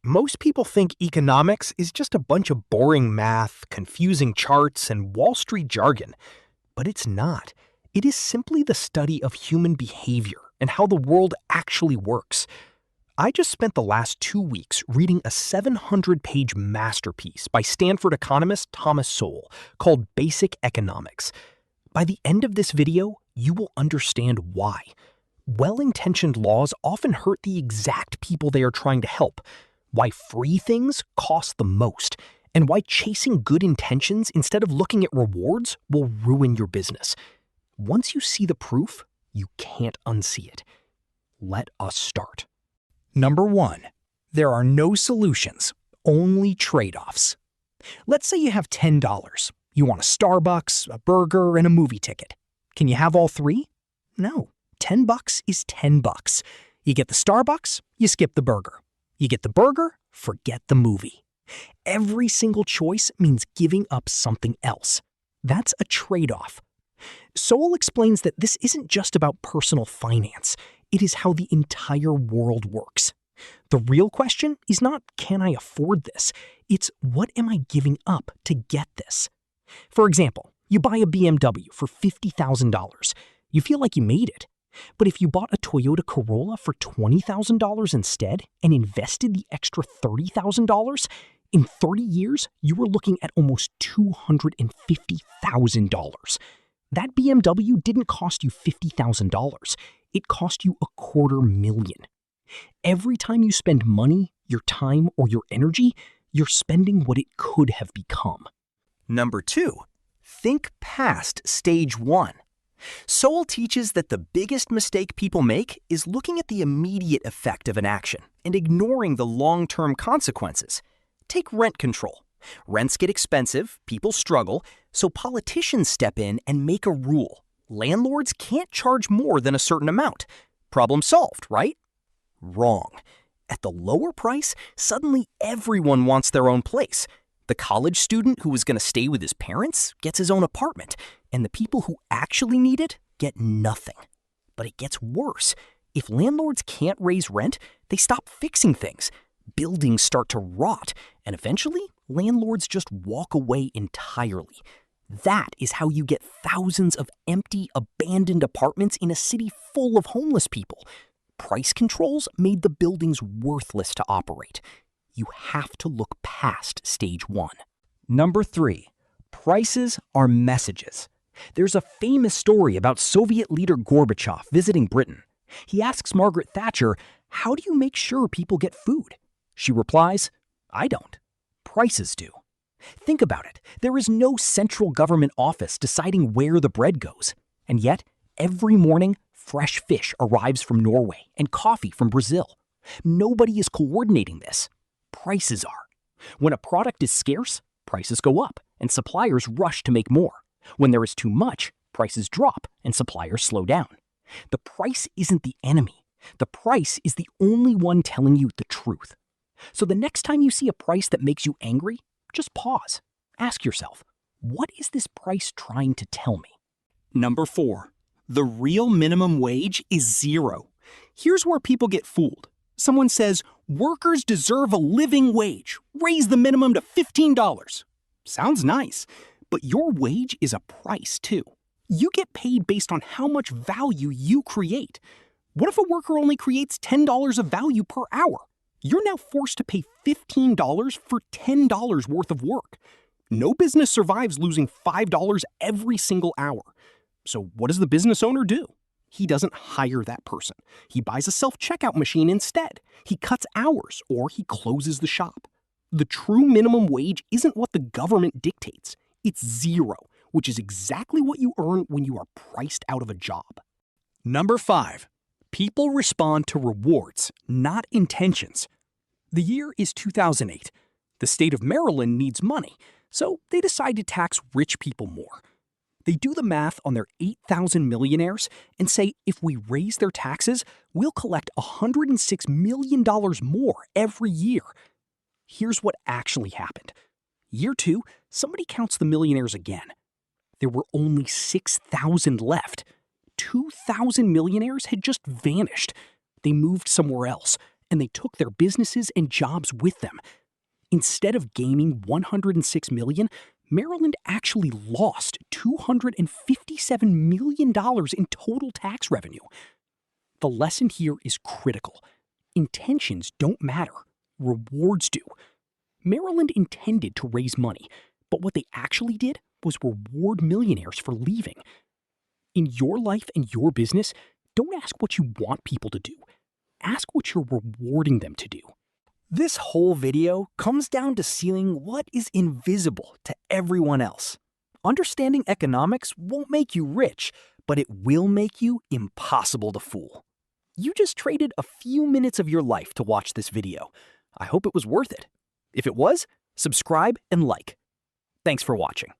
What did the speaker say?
Most people think economics is just a bunch of boring math, confusing charts, and Wall Street jargon. But it's not. It is simply the study of human behavior and how the world actually works. I just spent the last 2 weeks reading a 700-page masterpiece by Stanford economist Thomas Sowell called Basic Economics. By the end of this video, you will understand why. Well-intentioned laws often hurt the exact people they are trying to help, why free things cost the most, and why chasing good intentions instead of looking at rewards will ruin your business. Once you see the proof, you can't unsee it. Let us start. Number 1. There are no solutions, only trade-offs. Let's say you have $10. You want a Starbucks, a burger, and a movie ticket. Can you have all three? No. $10 is $10. You get the Starbucks, you skip the burger. You get the burger, forget the movie. Every single choice means giving up something else. That's a trade-off. Sowell explains that this isn't just about personal finance. It is how the entire world works. The real question is not, can I afford this? It's, what am I giving up to get this? For example, you buy a BMW for $50,000. You feel like you made it. But if you bought a Toyota Corolla for $20,000 instead and invested the extra $30,000, in 30 years, you were looking at almost $250,000. That BMW didn't cost you $50,000. It cost you $250,000. Every time you spend money, your time, or your energy, you're spending what it could have become. Number 2. Think past stage 1. Sowell teaches that the biggest mistake people make is looking at the immediate effect of an action and ignoring the long-term consequences. Take rent control. Rents get expensive, people struggle, so politicians step in and make a rule. Landlords can't charge more than a certain amount. Problem solved, right? Wrong. At the lower price, suddenly everyone wants their own place. The college student who was going to stay with his parents gets his own apartment, and the people who actually need it get nothing. But it gets worse. If landlords can't raise rent, they stop fixing things. Buildings start to rot, and eventually, landlords just walk away entirely. That is how you get thousands of empty, abandoned apartments in a city full of homeless people. Price controls made the buildings worthless to operate. You have to look past stage 1. Number 3. Prices are messages. There's a famous story about Soviet leader Gorbachev visiting Britain. He asks Margaret Thatcher, "How do you make sure people get food?" She replies, "I don't. Prices do." Think about it. There is no central government office deciding where the bread goes. And yet, every morning, fresh fish arrives from Norway and coffee from Brazil. Nobody is coordinating this. Prices are. When a product is scarce, prices go up, and suppliers rush to make more. When there is too much, prices drop, and suppliers slow down. The price isn't the enemy. The price is the only one telling you the truth. So the next time you see a price that makes you angry, just pause. Ask yourself, what is this price trying to tell me? Number 4. The real minimum wage is $0. Here's where people get fooled. Someone says, workers deserve a living wage. Raise the minimum to $15. Sounds nice, but your wage is a price too. You get paid based on how much value you create. What if a worker only creates $10 of value per hour? You're now forced to pay $15 for $10 worth of work. No business survives losing $5 every single hour. So what does the business owner do? He doesn't hire that person. He buys a self-checkout machine instead. He cuts hours, or he closes the shop. The true minimum wage isn't what the government dictates. It's $0, which is exactly what you earn when you are priced out of a job. Number 5. People respond to rewards, not intentions. The year is 2008. The state of Maryland needs money, so they decide to tax rich people more. They do the math on their 8,000 millionaires and say if we raise their taxes, we'll collect $106 million more every year. Here's what actually happened. Year 2, somebody counts the millionaires again. There were only 6,000 left. 2,000 millionaires had just vanished. They moved somewhere else, and they took their businesses and jobs with them. Instead of gaining $106 million, Maryland actually lost $257 million in total tax revenue. The lesson here is critical. Intentions don't matter. Rewards do. Maryland intended to raise money, but what they actually did was reward millionaires for leaving. In your life and your business, don't ask what you want people to do. Ask what you're rewarding them to do. This whole video comes down to seeing what is invisible to everyone else. Understanding economics won't make you rich, but it will make you impossible to fool. You just traded a few minutes of your life to watch this video. I hope it was worth it. If it was, subscribe and like. Thanks for watching.